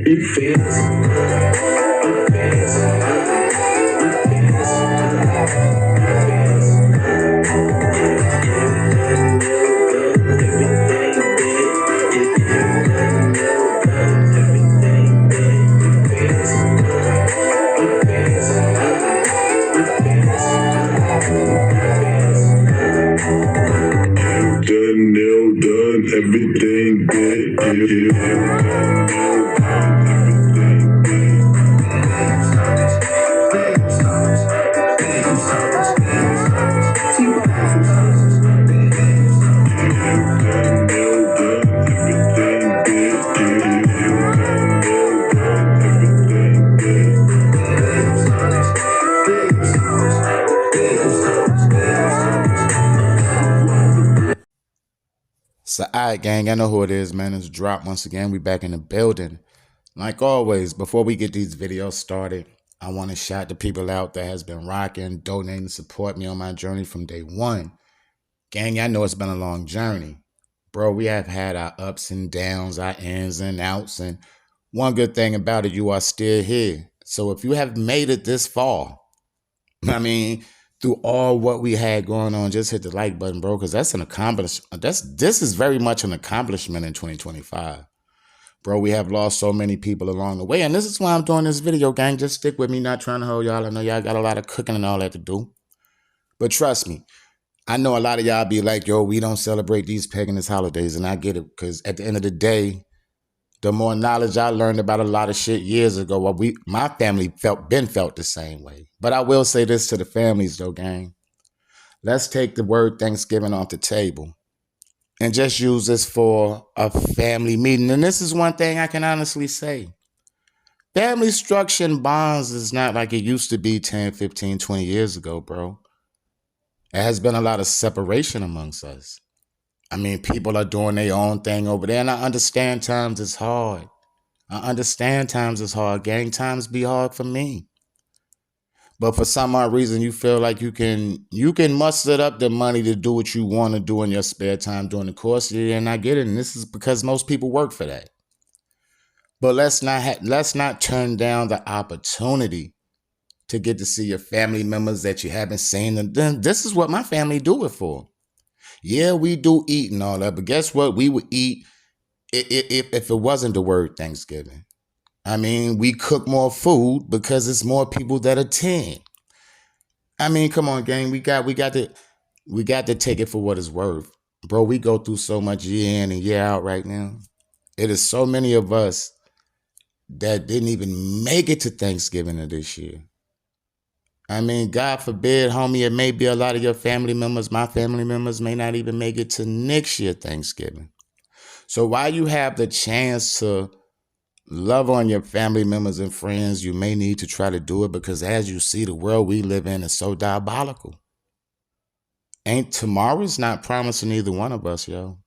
Everything So, all right, gang, I know who it is, man. It's Drop once again. We back in the building. Like always, before we get these videos started, I want to shout the people out that has been rocking, donating, support me on my journey from day one. Gang, I know it's been a long journey. Bro, we have had our ups and downs, our ins and outs, and one good thing about it, you are still here. So if you have made it this far, I mean, through all what we had going on, just hit the like button, bro, because that's an accomplishment. This is very much an accomplishment in 2025. Bro, we have lost so many people along the way, and this is why I'm doing this video, gang. Just stick with me, not trying to hold y'all. I know y'all got a lot of cooking and all that to do, but trust me, I know a lot of y'all be like, yo, we don't celebrate these paganist holidays, and I get it, because at the end of the day, the more knowledge I learned about a lot of shit years ago, my family felt the same way. But I will say this to the families, though, gang. Let's take the word Thanksgiving off the table and just use this for a family meeting. And this is one thing I can honestly say. Family structure and bonds is not like it used to be 10, 15, 20 years ago, bro. There has been a lot of separation amongst us. I mean, people are doing their own thing over there, and I understand times is hard. Gang. Times be hard for me. But for some odd reason, you feel like you can muster up the money to do what you want to do in your spare time during the course of the year, and I get it. And this is because most people work for that. But let's not turn down the opportunity to get to see your family members that you haven't seen. And then this is what my family do it for. Yeah, we do eat and all that, but guess what? We would eat if it wasn't the word Thanksgiving. I mean, we cook more food because it's more people that attend. I mean, come on, gang. We got to take it for what it's worth. Bro, we go through so much year in and year out right now. It is so many of us that didn't even make it to Thanksgiving of this year. I mean, God forbid, homie, it may be a lot of your family members, my family members may not even make it to next year Thanksgiving. So while you have the chance to love on your family members and friends, you may need to try to do it, because as you see, the world we live in is so diabolical. Tomorrow's not promising either one of us, yo.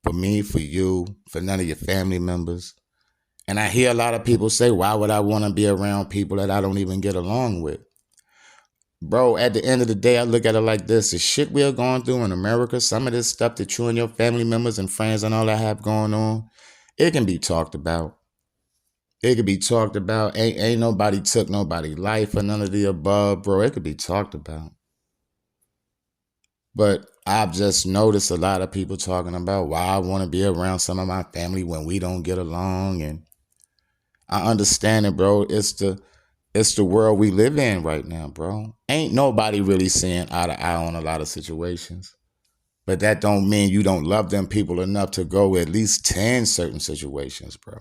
For me, for you, for none of your family members. And I hear a lot of people say, why would I want to be around people that I don't even get along with? Bro, at the end of the day, I look at it like this. The shit we're going through in America, some of this stuff that you and your family members and friends and all that have going on, it can be talked about. It could be talked about. Ain't nobody took nobody's life or none of the above, bro. It could be talked about. But I've just noticed a lot of people talking about why I want to be around some of my family when we don't get along. And I understand it, bro. It's the world we live in right now, bro. Ain't nobody really seeing eye to eye on a lot of situations. But that don't mean you don't love them people enough to go at least 10 certain situations, bro.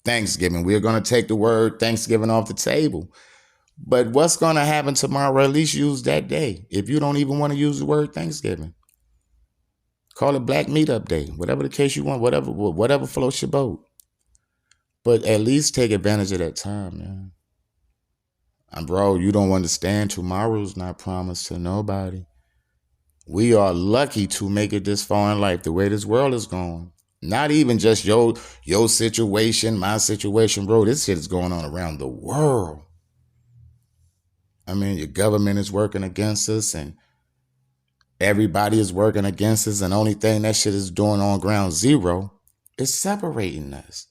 Thanksgiving. We're going to take the word Thanksgiving off the table. But what's going to happen tomorrow? At least use that day. If you don't even want to use the word Thanksgiving, call it Black Meetup Day. Whatever the case you want, whatever floats your boat. But at least take advantage of that time, man. And bro, you don't understand. Tomorrow's not promised to nobody. We are lucky to make it this far in life, the way this world is going. Not even just your situation, my situation, bro. This shit is going on around the world. I mean, your government is working against us, and everybody is working against us, and the only thing that shit is doing on ground zero is separating us.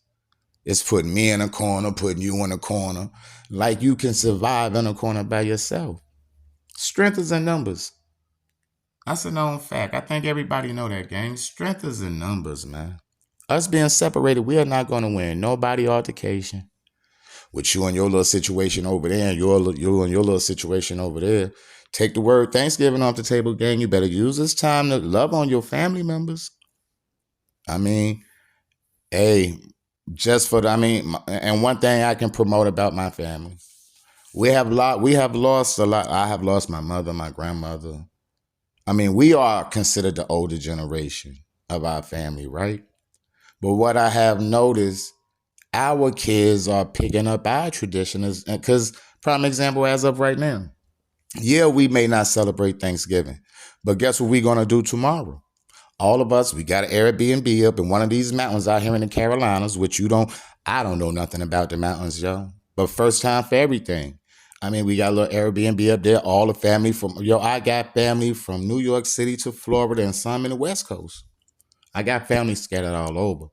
It's putting me in a corner, putting you in a corner. Like you can survive in a corner by yourself. Strength is in numbers. That's a known fact. I think everybody know that, gang. Strength is in numbers, man. Us being separated, we are not going to win. Nobody altercation. With you and your little situation over there, and you and your little situation over there. Take the word Thanksgiving off the table, gang. You better use this time to love on your family members. I mean, hey, and one thing I can promote about my family. We have lost a lot. I have lost my mother, my grandmother. I mean, we are considered the older generation of our family, right? But what I have noticed, our kids are picking up our traditions. Because, prime example, as of right now, yeah, we may not celebrate Thanksgiving, but guess what we're going to do tomorrow? All of us, we got an Airbnb up in one of these mountains out here in the Carolinas, which I don't know nothing about the mountains, yo. But first time for everything. I mean, we got a little Airbnb up there, all the family I got family from New York City to Florida and some in the West Coast. I got family scattered all over.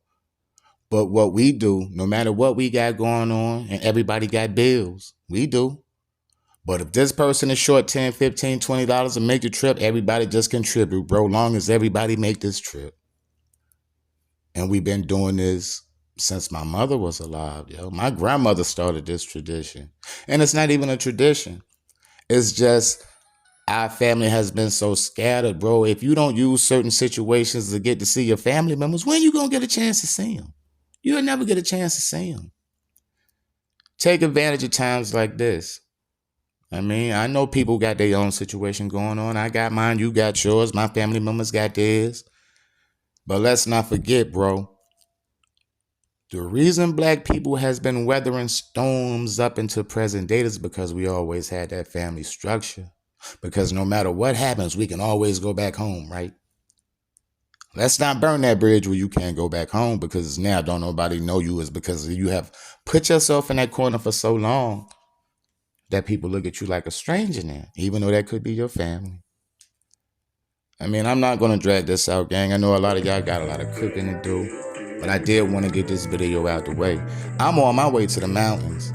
But what we do, no matter what we got going on, and everybody got bills, we do. But if this person is short 10, 15, $20 to make the trip, everybody just contribute, bro, long as everybody make this trip. And we've been doing this since my mother was alive, yo. My grandmother started this tradition. And it's not even a tradition. It's just our family has been so scattered, bro. If you don't use certain situations to get to see your family members, when you going to get a chance to see them? You'll never get a chance to see them. Take advantage of times like this. I mean, I know people got their own situation going on. I got mine, you got yours, my family members got theirs. But let's not forget, bro, the reason black people has been weathering storms up into present date is because we always had that family structure. Because no matter what happens, we can always go back home, right? Let's not burn that bridge where you can't go back home, because now don't nobody know you is because you have put yourself in that corner for so long that people look at you like a stranger now, even though that could be your family. I mean, I'm not going to drag this out, gang. I know a lot of y'all got a lot of cooking to do, but I did want to get this video out the way. I'm on my way to the mountains.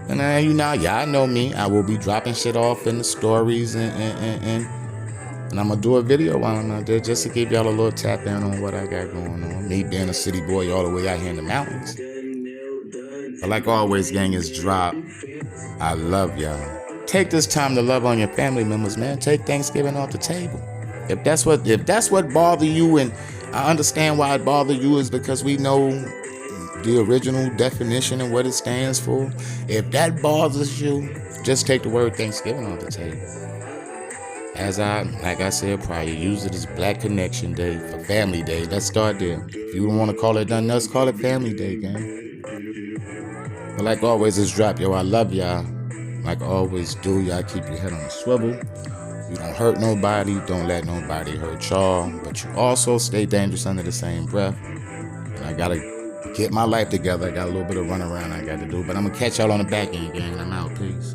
And y'all know me. I will be dropping shit off in the stories and I'm going to do a video while I'm out there just to give y'all a little tap in on what I got going on. Me being a city boy all the way out here in the mountains. But like always, gang, is drop. I love y'all. Take this time to love on your family members, man. Take Thanksgiving off the table. If that's what bother you, and I understand why it bother you, is because we know the original definition and what it stands for. If that bothers you, just take the word Thanksgiving off the table. Like I said prior, use it as Black Connection Day for Family Day. Let's start there. If you don't want to call it nothing else, call it Family Day, gang. But like always, it's drop, yo. I love y'all. Like I always do, y'all keep your head on the swivel. You don't hurt nobody, don't let nobody hurt y'all, but you also stay dangerous under the same breath. And I gotta get my life together. I got a little bit of run around I got to do, but I'm gonna catch y'all on the back end, gang. I'm out. Peace.